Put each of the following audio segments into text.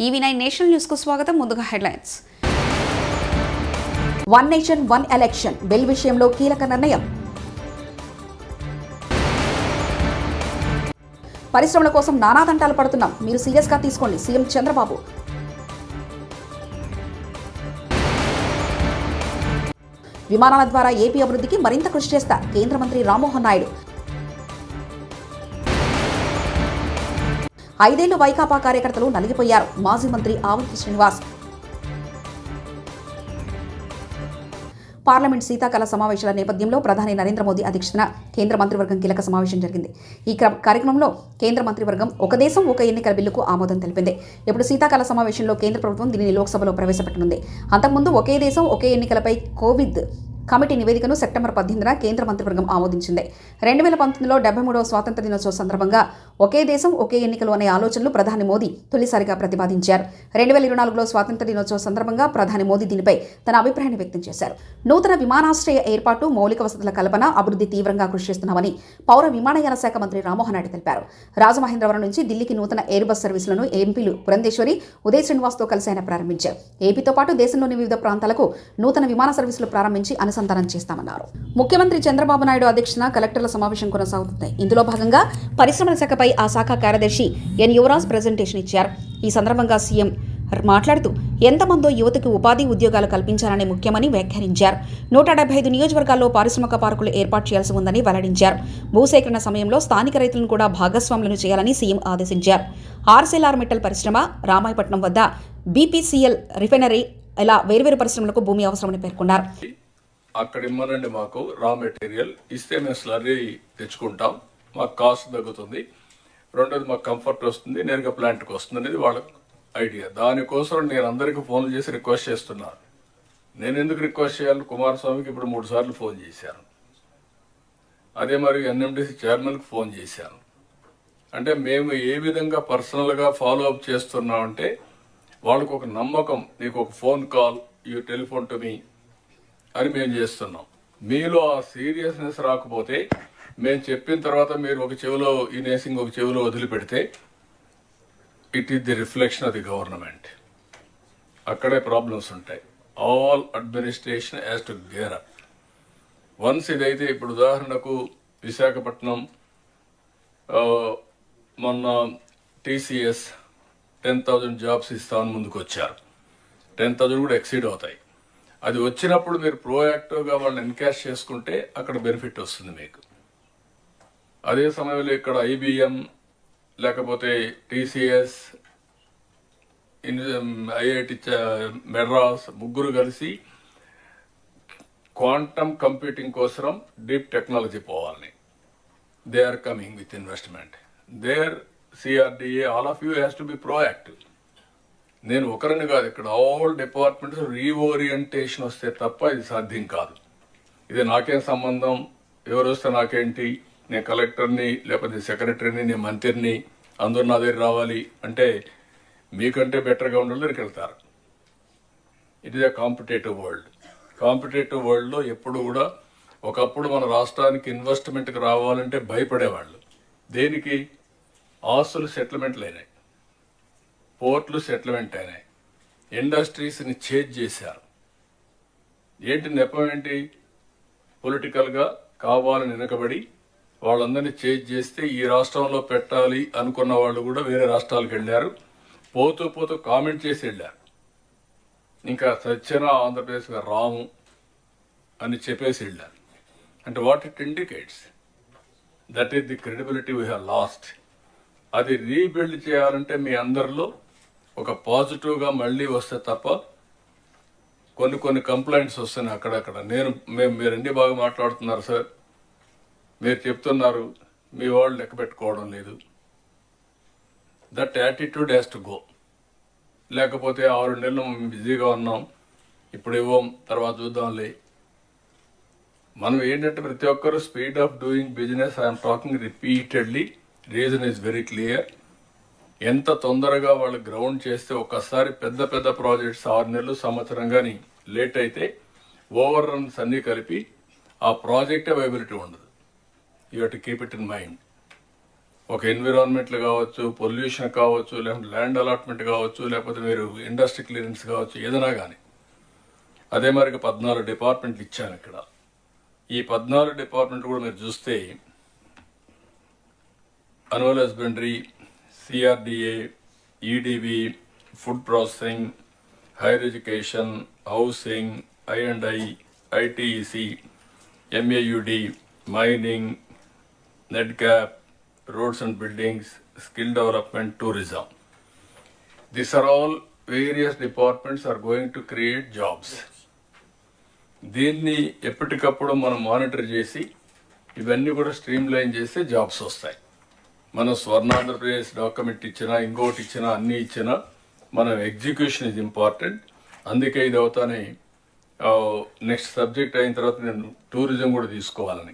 EV9 national news కు స్వాగతం. ముందుగా headlines. One nation one election bill విషయంలో కీలక నిర్ణయం. పరిశ్రమల కోసం నానాదంటాలు పడుతున్నాం, మీరు సీరియస్ గా తీసుకోండి సీఎం చంద్రబాబు. విమానాల ద్వారా ఏపీ అభివృద్ధికి మరింత కృషి చేస్తా కేంద్ర మంత్రి రామ్మోహన్ నాయుడు. 5 ఏళ్లు వైకాపా కార్యకర్తలు నలిగిపోయారు, మాజీ మంత్రి ఆవంతి శ్రీనివాస్. పార్లమెంట్ శీతాకాల సమావేశాల నేపథ్యంలో ప్రధాని నరేంద్ర మోదీ అధ్యక్షతన కేంద్ర మంత్రివర్గం కీలక సమావేశం జరిగింది. ఈ కార్యక్రమంలో కేంద్ర మంత్రివర్గం ఒక దేశం ఒక ఎన్నికల బిల్లుకు ఆమోదం తెలిపింది. ఇప్పుడు శీతాకాల సమావేశంలో కేంద్ర ప్రభుత్వం దీనిని లోక్సభలో ప్రవేశపెట్టనుంది. అంతకుముందు ఒకే దేశం ఒకే ఎన్నికలపై కోవిడ్ కమిటీ నివేదికను సెప్టెంబర్ 18న కేంద్ర మంత్రివర్గం ఆమోదించింది. 2019లో 73వ స్వాతంత్ర దినోత్సవ సందర్భంగా ఒకే దేశం ఒకే ఎన్నికలు అనే ఆలోచనలు ప్రధాని మోదీ తొలిసారిగా ప్రతిపాదించారు. 2024లో స్వాతంత్ర దినోత్సవ సందర్భంగా ప్రధాని మోదీ దీనిపై తన అభిప్రాయాన్ని వ్యక్తం చేశారు. నూతన విమానాశ్రయ ఏర్పాటు, మౌలిక వసతుల కల్పన, అభివృద్ధి తీవ్రంగా కృషి చేస్తున్నామని పౌర విమానయాన శాఖ మంత్రి రామ్మోహన్ నాయుడు తెలిపారు. రాజమహేంద్రవరం నుంచి ఢిల్లీకి నూతన ఎయిర్ బస్ సర్వీసులను ఎంపీలు పురంధేశ్వరి, ఉదయ్ శ్రీనివాస్తో కలిసి ఆయన ప్రారంభించారు. ఏపీతో పాటు దేశంలోని వివిధ ప్రాంతాలకు నూతన విమాన సర్వీసులు ప్రారంభించి అనుసంధానం చేస్తామన్నారు. ముఖ్యమంత్రి చంద్రబాబు నాయుడు అధ్యక్షతన కలెక్టర్ల సమావేశం కొనసాగుతుంది. ఇందులో భాగంగా పరిశ్రమల శాఖపై ఆ శాఖ కార్యదర్శి ఎన్ యువరాజ్ ప్రెజెంటేషన్ ఇచ్చారు. ఈ సందర్భంగా సీఎం మాట్లాడుతూ ఎంతమందో యువతకు ఉపాధి ఉద్యోగాలు కల్పించాలని ముఖ్యమని వ్యాఖ్యానించారు. 175 నియోజకవర్గాల్లో పారిశ్రామిక పార్కులు ఏర్పాటు చేయాల్సి ఉందని వెల్లడించారు. భూసేకరణ సమయంలో స్థానిక రైతులను కూడా భాగస్వాములను చేయాలని సీఎం ఆదేశించారు. ఆర్సెల్ఆర్ మెటల్ పరిశ్రమ, రామాయపట్నం వద్ద బీపీసీఎల్ రిఫైనరీ ఇలా వేర్వేరు పరిశ్రమలకు భూమి అవసరమని పేర్కొన్నారు. అక్కడ ఇమ్మనండి, మాకు రా మెటీరియల్ ఇస్తే మేము స్లర్రీ తెచ్చుకుంటాం, మాకు కాస్ట్ తగ్గుతుంది, రెండోది మాకు కంఫర్ట్ వస్తుంది, నేరుగా ప్లాంట్కి వస్తుంది అనేది వాళ్ళ ఐడియా. దానికోసం నేను అందరికీ ఫోన్లు చేసి రిక్వెస్ట్ చేస్తున్నాను. నేను ఎందుకు రిక్వెస్ట్ చేయాలి? కుమారస్వామికి ఇప్పుడు 3 సార్లు ఫోన్ చేశాను. అదే మరి ఎన్ఎండిసి చైర్మన్కి ఫోన్ చేశాను. అంటే మేము ఏ విధంగా పర్సనల్గా ఫాలో అప్ చేస్తున్నామంటే వాళ్ళకు ఒక నమ్మకం, నీకు ఒక phone call, you telephone to me అని మేము చేస్తున్నాం. మీలో ఆ సీరియస్నెస్ రాకపోతే మేము చెప్పిన తర్వాత మీరు ఒక చెవిలో ఇనేసి ఒక చెవిలో వదిలిపెడితే it is the reflection of the government. అక్కడే ప్రాబ్లమ్స్ ఉంటాయి. All administration has to gear up. Once ఇదైతే ఇప్పుడు ఉదాహరణకు విశాఖపట్నం మొన్న టీసీఎస్ 10,000 జాబ్స్ ఇస్తామని ముందుకు వచ్చారు. 10,000 కూడా ఎక్సీడ్ అవుతాయి. అది వచ్చినప్పుడు మీరు ప్రోయాక్టివ్గా వాళ్ళని ఎన్కాష్ చేసుకుంటే అక్కడ బెనిఫిట్ వస్తుంది మీకు. అదే సమయంలో ఇక్కడ ఐబిఎం లేకపోతే టీసీఎస్, ఐఐటి మెడ్రాస్ ముగ్గురు కలిసి క్వాంటమ్ కంప్యూటింగ్ కోసం డీప్ టెక్నాలజీ పోవాలని they are coming with investment. There CRDA all of you has to be proactive. నేను ఒకరిని కాదు, ఇక్కడ ఆల్ డిపార్ట్మెంట్స్ రీఓరియంటేషన్ వస్తే తప్ప ఇది సాధ్యం కాదు. ఇది నాకేం సంబంధం, ఎవరు వస్తే నాకేంటి, నేను కలెక్టర్ని లేకపోతే సెక్రటరీని, నేను మంత్రిని, అందరూ నా దగ్గర రావాలి అంటే మీకంటే బెటర్గా ఉండాలని వెళ్తారు. It is a competitive world. Competitive వరల్డ్లో ఎప్పుడు కూడా ఒకప్పుడు మన రాష్ట్రానికి ఇన్వెస్ట్మెంట్కి రావాలంటే భయపడేవాళ్ళు. దేనికి? ఆస్తులు సెటిల్మెంట్లు అయినాయి, పోర్ట్లు సెటిల్మెంట్ అయినాయి, ఇండస్ట్రీస్ని చేంజ్ చేశారు. ఏంటి నెపం ఏంటి? పొలిటికల్గా కావాలని వెనకబడి వాళ్ళందరినీ చేంజ్ చేస్తే ఈ రాష్ట్రంలో పెట్టాలి అనుకున్న వాళ్ళు కూడా వేరే రాష్ట్రాలకు వెళ్ళారు. పోతూ పోతూ కామెంట్ చేసి వెళ్ళారు. ఇంకా సత్యన ఆంధ్రప్రదేశ్గా రాము అని చెప్పేసి వెళ్ళారు. అంటే what it indicates? That is the credibility we have lost. అది రీబిల్డ్ చేయాలంటే మీ అందరిలో ఒక పాజిటివ్గా మళ్ళీ వస్తే తప్ప కొన్ని కంప్లైంట్స్ వస్తున్నాయి అక్కడక్కడ. మీరు అన్ని బాగా మాట్లాడుతున్నారు సార్, మీరు చెప్తున్నారు, మీ వాళ్ళు లెక్క పెట్టుకోవడం లేదు. That attitude has to go. లేకపోతే 6 నెలలు బిజీగా ఉన్నాం, ఇప్పుడు ఇవ్వం, తర్వాత చూద్దాంలే. మనం ఏంటంటే ప్రతి ఒక్కరు speed of doing business, I'm talking repeatedly, reason is very clear. ఎంత తొందరగా వాళ్ళు గ్రౌండ్ చేస్తే ఒక్కసారి పెద్ద పెద్ద ప్రాజెక్ట్స్ 6 నెలలు సంవత్సరం కానీ లేట్ అయితే ఓవర్ రన్స్ అన్నీ కలిపి ఆ ప్రాజెక్టే వైబిలిటీ ఉండదు. You have to keep it in mind. ఒక ఎన్విరాన్మెంట్లు కావచ్చు, పొల్యూషన్ కావచ్చు, లేకపోతే ల్యాండ్ అలాట్మెంట్ కావచ్చు, లేకపోతే మీరు ఇండస్ట్రీ క్లియరెన్స్ కావచ్చు, ఏదైనా కానీ. అదే మరికి 14 డిపార్ట్మెంట్లు ఇచ్చాను ఇక్కడ. ఈ 14 డిపార్ట్మెంట్ కూడా మీరు చూస్తే animal husbandry, CRDA, EDB, food processing, higher education, housing, I&I, ITEC, MAUD, mining, NEDCAP, roads and buildings, skill development, tourism. These are all various departments are going to create jobs. దీన్ని ఎప్పటికప్పుడు మనం monitor చేసి ఇవన్నీ కూడా stream line చేస్తే jobs వస్తాయి. మనం Swarnandhra Pradesh document ఇచ్చినా, ఇంకోటి ఇచ్చినా, అన్నీ ఇచ్చినా మనం ఎగ్జిక్యూషన్ ఇస్ ఇంపార్టెంట్. అందుకే ఇది అవుతానే నెక్స్ట్ సబ్జెక్ట్ అయిన తర్వాత నేను టూరిజం కూడా తీసుకోవాలని.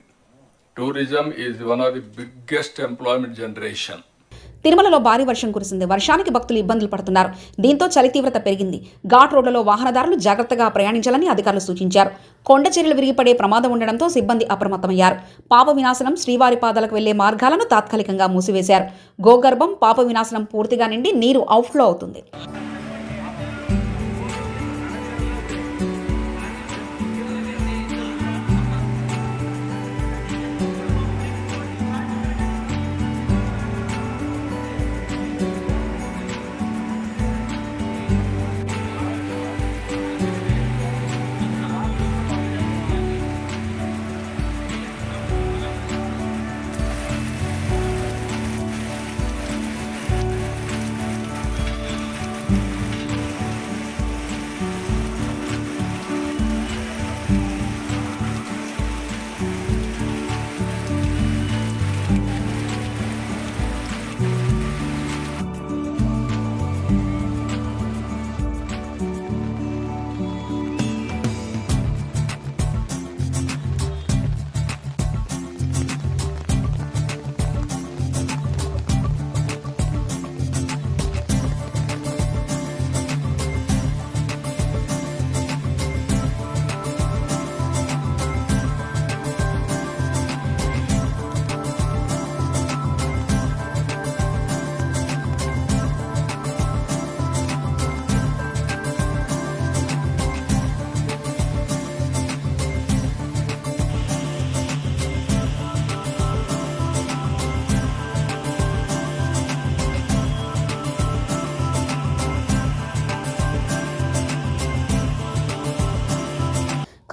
Tourism is one of the biggest employment generation. తిరుమలలో భారీ వర్షం కురిసింది. వర్షానికి భక్తులు ఇబ్బందులు పడుతున్నారు. దీంతో చలి తీవ్రత పెరిగింది. ఘాట్ రోడ్లలో వాహనదారులు జాగ్రత్తగా ప్రయాణించాలని అధికారులు సూచించారు. కొండ చర్యలు విరిగిపడే ప్రమాదం ఉండడంతో సిబ్బంది అప్రమత్తమయ్యారు. పాప వినాశనం, శ్రీవారి పాదాలకు వెళ్లే మార్గాలను తాత్కాలికంగా మూసివేశారు. గోగర్భం, పాప వినాశనం పూర్తిగా నిండి నీరు అవుట్ఫ్లో అవుతుంది.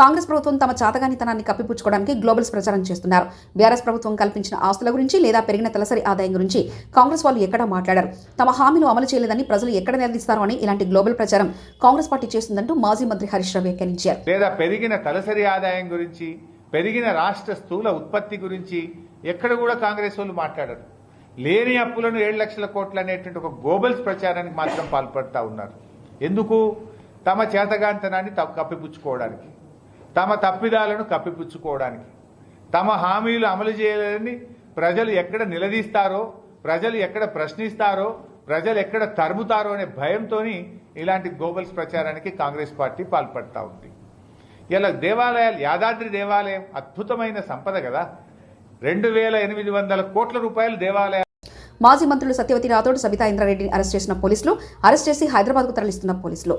కాంగ్రెస్ ప్రభుత్వం తమ చాతగానితనాన్ని కప్పిపుచ్చుకోవడానికి గ్లోబల్స్ ప్రచారం చేస్తున్నారు. బీఆర్ఎస్ ప్రభుత్వం కల్పించిన ఆస్తుల గురించి లేదా పెరిగిన తలసరి ఆదాయం గురించి కాంగ్రెస్ వాళ్ళు ఎక్కడా మాట్లాడారు. తమ హామీలు అమలు చేయలేదని ప్రజలు ఎక్కడ నిలదీస్తారో అని ఇలాంటి గ్లోబల్ ప్రచారం కాంగ్రెస్ పార్టీ చేస్తుందంటూ మాజీ మంత్రి హరీష్ రావు వ్యాఖ్యానించారు. లేదా పెరిగిన తలసరి ఆదాయం గురించి, పెరిగిన రాష్ట్ర స్థూల ఉత్పత్తి గురించి ఎక్కడ కూడా కాంగ్రెస్ వాళ్ళు మాట్లాడరు. లేని అప్పులను 7 లక్షల కోట్లు అనేటువంటి ఒక గ్లోబల్స్ ప్రచారానికి మాత్రం పాల్పడతా ఉన్నారు. ఎందుకు? తమ చేతగాంతనాన్ని కప్పిపుచ్చుకోవడానికి, తమ తప్పిదాలను కప్పిపుచ్చుకోవడానికి, తమ హామీలు అమలు చేయలేదని ప్రజలు ఎక్కడ నిలదీస్తారో, ప్రజలు ఎక్కడ ప్రశ్నిస్తారో, ప్రజలు ఎక్కడ తరుముతారో అనే భయంతో ఇలాంటి గ్లోబల్స్ ప్రచారానికి కాంగ్రెస్ పార్టీ పాల్పడతా ఉంది. ఇలా దేవాలయాలు, యాదాద్రి దేవాలయం అద్భుతమైన సంపద కదా, 2800 కోట్ల రూపాయలు దేవాలయాలు. మాజీ మంత్రులు సత్యవతి రాథోడ్, సబితా ఇంద్రారెడ్డిని అరెస్ట్ చేసిన పోలీసులు, అరెస్ట్ చేసి హైదరాబాద్కు తరలిస్తున్న పోలీసులు.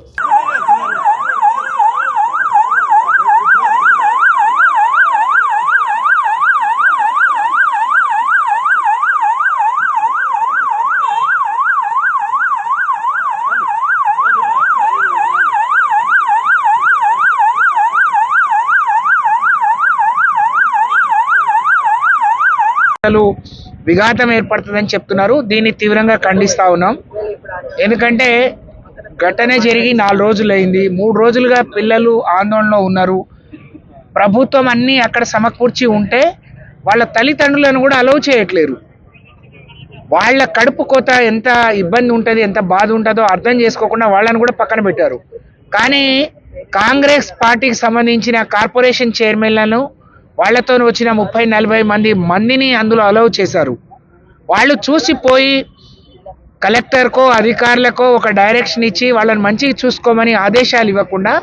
విఘాతం ఏర్పడుతుందని చెప్తున్నారు. దీన్ని తీవ్రంగా ఖండిస్తా ఉన్నాం. ఎందుకంటే ఘటన జరిగి 4 రోజులైంది. 3 రోజులుగా పిల్లలు ఆందోళనలో ఉన్నారు. ప్రభుత్వం అన్ని అక్కడ సమకూర్చి ఉంటే వాళ్ళ తల్లిదండ్రులను కూడా అలౌ చేయట్లేరు. వాళ్ళ కడుపు కోత ఎంత ఇబ్బంది ఉంటుంది, ఎంత బాధ ఉంటుందో అర్థం చేసుకోకుండా వాళ్ళని కూడా పక్కన పెట్టారు. కానీ కాంగ్రెస్ పార్టీకి సంబంధించిన కార్పొరేషన్ చైర్మన్లను, వాళ్లతో వచ్చిన 30-40 మందిని అందులో అలౌ చేశారు. వాళ్ళు చూసిపోయి కలెక్టర్కో అధికారులకో ఒక డైరెక్షన్ ఇచ్చి వాళ్ళని మంచిగా చూసుకోమని ఆదేశాలు ఇవ్వకుండా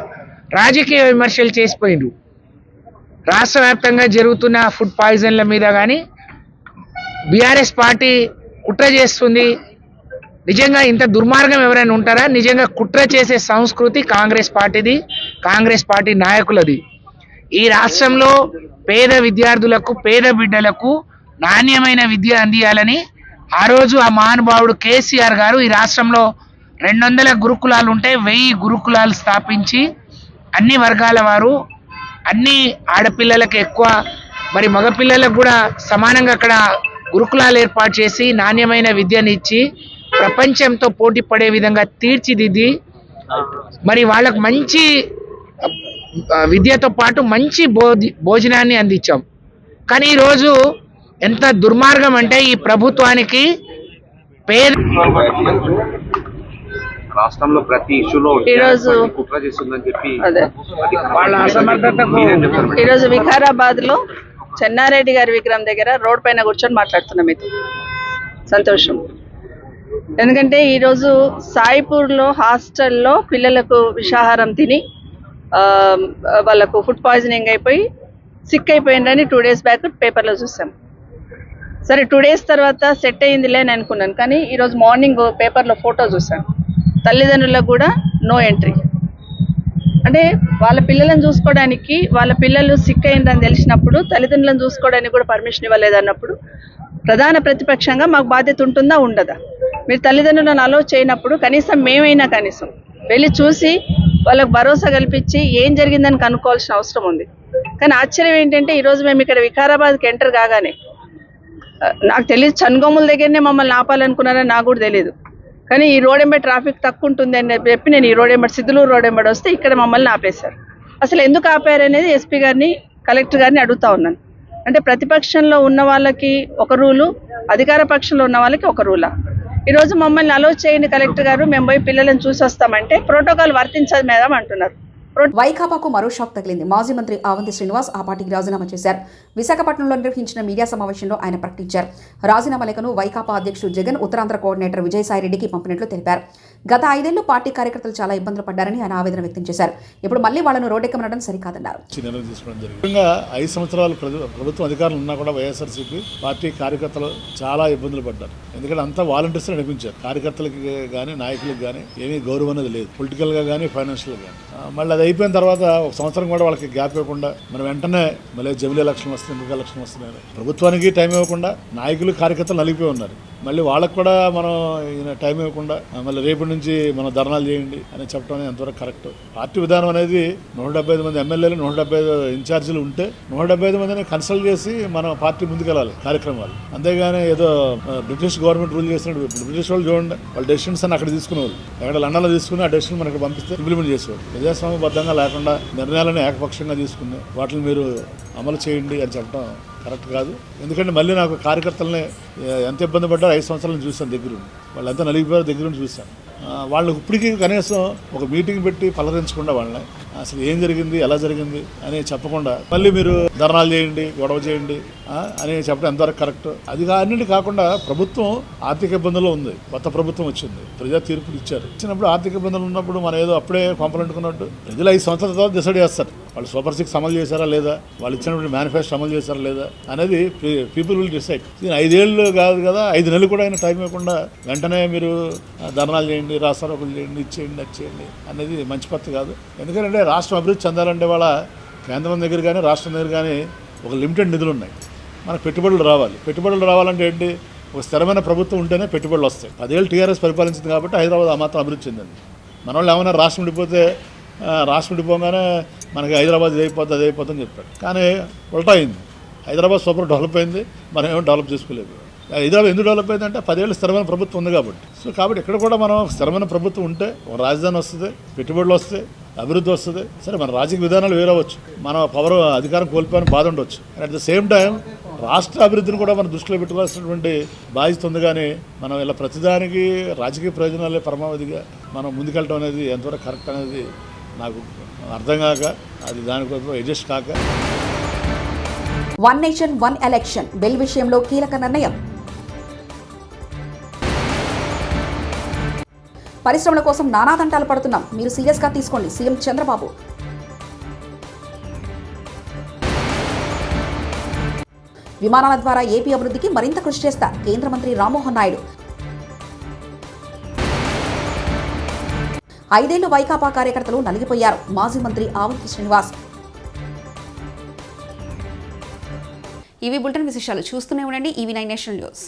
రాజకీయ విమర్శలు చేసిపోయిండ్రు. రాష్ట్ర వ్యాప్తంగా జరుగుతున్న ఫుడ్ పాయిజన్ల మీద కానీ, బీఆర్ఎస్ పార్టీ కుట్ర చేస్తుంది. నిజంగా ఇంత దుర్మార్గం ఎవరైనా ఉంటారా? నిజంగా కుట్ర చేసే సంస్కృతి కాంగ్రెస్ పార్టీది, కాంగ్రెస్ పార్టీ నాయకులది. ఈ రాష్ట్రంలో పేద విద్యార్థులకు, పేద బిడ్డలకు నాణ్యమైన విద్య అందియాలని ఆ రోజు ఆ మహానుభావుడు కేసీఆర్ గారు ఈ రాష్ట్రంలో 200 గురుకులాలు ఉంటే 1000 గురుకులాలు స్థాపించి అన్ని వర్గాల వారు, అన్ని ఆడపిల్లలకు ఎక్కువ, మరి మగపిల్లలకు కూడా సమానంగా అక్కడ గురుకులాలు ఏర్పాటు చేసి నాణ్యమైన విద్యను ఇచ్చి ప్రపంచంతో పోటీ పడే విధంగా తీర్చిదిద్ది మరి వాళ్ళకు మంచి విద్యతో పాటు మంచి భోజనాన్ని అందించాం. కానీ ఈరోజు ఎంత దుర్మార్గం అంటే ఈ ప్రభుత్వానికి పేద రాష్ట్రంలో ప్రతి ఇష్యూలో ఈరోజు కుట్ర చేస్తుందని చెప్పి వాళ్ళ అసమర్థతకు ఈరోజు వికారాబాద్ లో చెన్నారెడ్డి గారి విగ్రహం దగ్గర రోడ్ పైన కూర్చొని మాట్లాడుతున్నాం. మీతో సంతోషం. ఎందుకంటే ఈరోజు సాయిపూర్లో హాస్టల్లో పిల్లలకు విషాహారం తిని వాళ్ళకు ఫుడ్ పాయిజనింగ్ అయిపోయి సిక్ అయిపోయిందని 2 days బ్యాక్ పేపర్లో చూసాం. సరే 2 days తర్వాత సెట్ అయ్యిందిలే అని అనుకున్నాను. కానీ ఈరోజు మార్నింగ్ పేపర్లో ఫోటో చూసాను. తల్లిదండ్రులకు కూడా నో ఎంట్రీ. అంటే వాళ్ళ పిల్లలను చూసుకోవడానికి, వాళ్ళ పిల్లలు సిక్ అయిందని తెలిసినప్పుడు తల్లిదండ్రులను చూసుకోవడానికి కూడా పర్మిషన్ ఇవ్వలేదు అన్నప్పుడు ప్రధాన ప్రతిపక్షంగా మాకు బాధ్యత ఉంటుందా ఉండదా? మీరు తల్లిదండ్రులను అలో చేయనప్పుడు కనీసం మేమైనా కనీసం వెళ్ళి చూసి వాళ్ళకు భరోసా కల్పించి ఏం జరిగిందని కనుక్కోవాల్సిన అవసరం ఉంది. కానీ ఆశ్చర్యం ఏంటంటే ఈరోజు మేము ఇక్కడ వికారాబాద్కి ఎంటర్ కాగానే, నాకు తెలియదు చన్గొమ్ముల దగ్గరనే మమ్మల్ని ఆపాలనుకున్నారని నాకు కూడా తెలియదు. కానీ ఈ రోడ్ ఎంబడి ట్రాఫిక్ తక్కువ ఉంటుంది అని చెప్పి నేను ఈ రోడ్ ఎంబడి సిద్ధులూరు రోడ్ ఎంబడి వస్తే ఇక్కడ మమ్మల్ని ఆపేశారు. అసలు ఎందుకు ఆపారు అనేది ఎస్పీ గారిని, కలెక్టర్ గారిని అడుగుతా ఉన్నాను. అంటే ప్రతిపక్షంలో ఉన్న వాళ్ళకి ఒక రూలు, అధికార పక్షంలో ఉన్న వాళ్ళకి ఒక రూలా? ఈరోజు మమ్మల్ని అలో చేయండి కలెక్టర్ గారు, మేము పోయి పిల్లలను చూసి వస్తామంటే ప్రోటోకాల్ వర్తించదు మేడం అంటున్నారు. వైకాపాకు మరో షాక్ తగిలింది. మాజీ మంత్రి ఆవంతి శ్రీనివాస్ ఆ పార్టీకి రాజీనామా చేశారు. విశాఖపట్నంలో నిర్వహించిన మీడియా సమావేశంలో ఆయన ప్రకటించారు. రాజీనామా లేఖను వైకాపా అధ్యక్షుడు జగన్, ఉత్తరాంధ్ర కోఆర్డినేటర్ విజయసాయిరెడ్డికి పంపినట్లు తెలిపారు. గత 5 ఏళ్లు పార్టీ కార్యకర్తలు చాలా ఇబ్బందులు పడ్డారని ఆయన ఆవేదన వ్యక్తం చేశారు. ఇప్పుడు మళ్లీ వాళ్లను రోడ్డెక్కమనడం సరికాదన్నారు. 5 సంవత్సరాలు ప్రభుత్వం అధికారులు ఉన్నా కూడా వైఎస్ఆర్సీపీ పార్టీ కార్యకర్తలు చాలా ఇబ్బందులు పడ్డారు. ఎందుకంటే అంతా వాలంటీర్స్ నడిపించారు. కార్యకర్తలకి కానీ నాయకులకు కానీ ఏమీ గౌరవం అనేది లేదు, పొలిటికల్ గా కానీ ఫైనాన్షియల్ గా. మళ్ళీ అది అయిపోయిన తర్వాత 1 సంవత్సరం కూడా వాళ్ళకి గ్యాప్ ఇవ్వకుండా మనం వెంటనే మళ్ళీ జమిలీ ఎలక్షన్ వస్తుంది, ఎంపీ ఎలక్షన్ వస్తున్నాయి, ప్రభుత్వానికి టైం ఇవ్వకుండా నాయకులు కార్యకర్తలు నలిగిపోయి ఉన్నారు. మళ్ళీ వాళ్ళకు కూడా మనం టైం ఇవ్వకుండా మళ్ళీ రేపటి నుంచి మనం ధర్నాలు చేయండి అని చెప్పడం అనేది ఎంతవరకు కరెక్ట్? పార్టీ విధానం అనేది 175 మంది ఎమ్మెల్యేలు, 175 ఇన్ఛార్జీలు ఉంటే 175 మందిని కన్సల్ట్ చేసి మన పార్టీ ముందుకెళ్ళాలి కార్యక్రమాలు. అంతేగాని ఏదో బ్రిటిష్ గవర్నమెంట్ రూల్ చేసినట్టు బ్రిటిష్ వాళ్ళు చూడండి, వాళ్ళ డెసిషన్స్ అని అక్కడ తీసుకునేవాళ్ళు, ఎక్కడ లండన్లో తీసుకుని ఆ డెసిషన్ మనకి పంపిస్తే ఇంప్లిమెంట్ చేసేవాళ్ళు. ప్రజాస్వామ్యబద్ధంగా లేకుండా నిర్ణయాలను ఏకపక్షంగా తీసుకుని వాటిని మీరు అమలు చేయండి అని చెప్పడం కరెక్ట్ కాదు. ఎందుకంటే మళ్ళీ నాకు కార్యకర్తలని ఎంత ఇబ్బంది పడ్డారో 5 సంవత్సరాలను చూశాను దగ్గరుండి, వాళ్ళు ఎంత నలిగిపోయారో దగ్గరుండి చూశాను. వాళ్ళు ఇప్పటికీ కనీసం ఒక మీటింగ్ పెట్టి పలకరించకుండా వాళ్ళని అసలు ఏం జరిగింది, ఎలా జరిగింది అని చెప్పకుండా మళ్ళీ మీరు ధర్నాలు చేయండి, గొడవ చేయండి అని చెప్పడం ఎంతవరకు కరెక్ట్? అది అన్నింటి కాకుండా ప్రభుత్వం ఆర్థిక ఇబ్బందుల్లో ఉంది. కొత్త ప్రభుత్వం వచ్చింది, ప్రజా తీర్పులు ఇచ్చినప్పుడు ఆర్థిక ఇబ్బందులు ఉన్నప్పుడు మనం ఏదో అప్పుడే కొంపలంటుకున్నట్టు ప్రజలు 5 సంవత్సరాల తర్వాత డిసైడ్ చేస్తారు వాళ్ళు సూపర్ 6 అమలు చేశారా లేదా, వాళ్ళు ఇచ్చినప్పుడు మేనిఫెస్టో అమలు చేశారా లేదా అనేది పీపుల్ విల్ డిసైడ్. 5 ఏళ్ళు కాదు కదా, 5 నెలలు కూడా అయినా టైం ఇవ్వకుండా వెంటనే మీరు ధర్నాలు చేయండి, రాస్తారోకులు చేయండి, ఇచ్చేయండి, అది చేయండి అనేది మంచి పద్ధతి కాదు. ఎందుకంటే రాష్ట్రం అభివృద్ధి చెందాలంటే వాళ్ళ కేంద్రం దగ్గర కానీ రాష్ట్రం దగ్గర కానీ ఒక లిమిటెడ్ నిధులు ఉన్నాయి. మనకు పెట్టుబడులు రావాలి. పెట్టుబడులు రావాలంటే ఏంటి? ఒక స్థిరమైన ప్రభుత్వం ఉంటేనే పెట్టుబడులు వస్తాయి. 10 ఏళ్ళు టీఆర్ఎస్ పరిపాలించింది కాబట్టి హైదరాబాద్ ఆ మాత్రం అభివృద్ధి చెందింది. మన వాళ్ళు ఏమైనా రాష్ట్రం విడిపోతే రాష్ట్రం విడిపోగానే మనకి హైదరాబాద్ ఇది అయిపోతుందని చెప్పాడు. కానీ ఉల్టా అయింది. హైదరాబాద్ సూపర్ డెవలప్ అయింది, మనం ఏమో డెవలప్ చేసుకోలేదు. హైదరాబాద్ ఎందుకు డెవలప్ అయిందంటే 10 ఏళ్ళు స్థిరమైన ప్రభుత్వం ఉంది కాబట్టి. కాబట్టి ఇక్కడ కూడా మనం స్థిరమైన ప్రభుత్వం ఉంటే ఒక రాజధాని వస్తుంది, పెట్టుబడులు వస్తాయి, అభివృద్ధి వస్తుంది. సరే మన రాజకీయ విధానాలు వేరవచ్చు, మన పవర్ అధికారం కోల్పోయిన బాధ ఉండొచ్చు. అట్ ద సేమ్ టైం రాష్ట్ర అభివృద్ధిని కూడా మనం దృష్టిలో పెట్టుకోవాల్సినటువంటి బాధ్యత ఉంది. కానీ మనం ఇలా ప్రతిదానికి రాజకీయ ప్రయోజనాలే పరమావధిగా మనం ముందుకెళ్ళడం అనేది ఎంతవరకు కరెక్ట్ అనేది నాకు అర్థం కాక, అది దానికోసం అడ్జస్ట్ కాక. One nation one election bill విషయంలో కీలక నిర్ణయం. పరిశ్రమల కోసం నానాదంటాలు పడుతున్నాం, మీరు సీరియస్గా తీసుకోండి, సీఎం చంద్రబాబు. విమానాల ద్వారా ఏపీ అభివృద్ధికి మరింత కృషి చేస్తా కేంద్ర మంత్రి రామ్మోహన్ నాయుడు. 5 ఏళ్లు వైకాపా కార్యకర్తలు నలిగిపోయారు. మాజీ మంత్రి ఆవంతి శ్రీనివాస్. ఇవి బులెటిన్ విశేషాలు. చూస్తూనే ఉండండి EV9 నేషనల్ న్యూస్.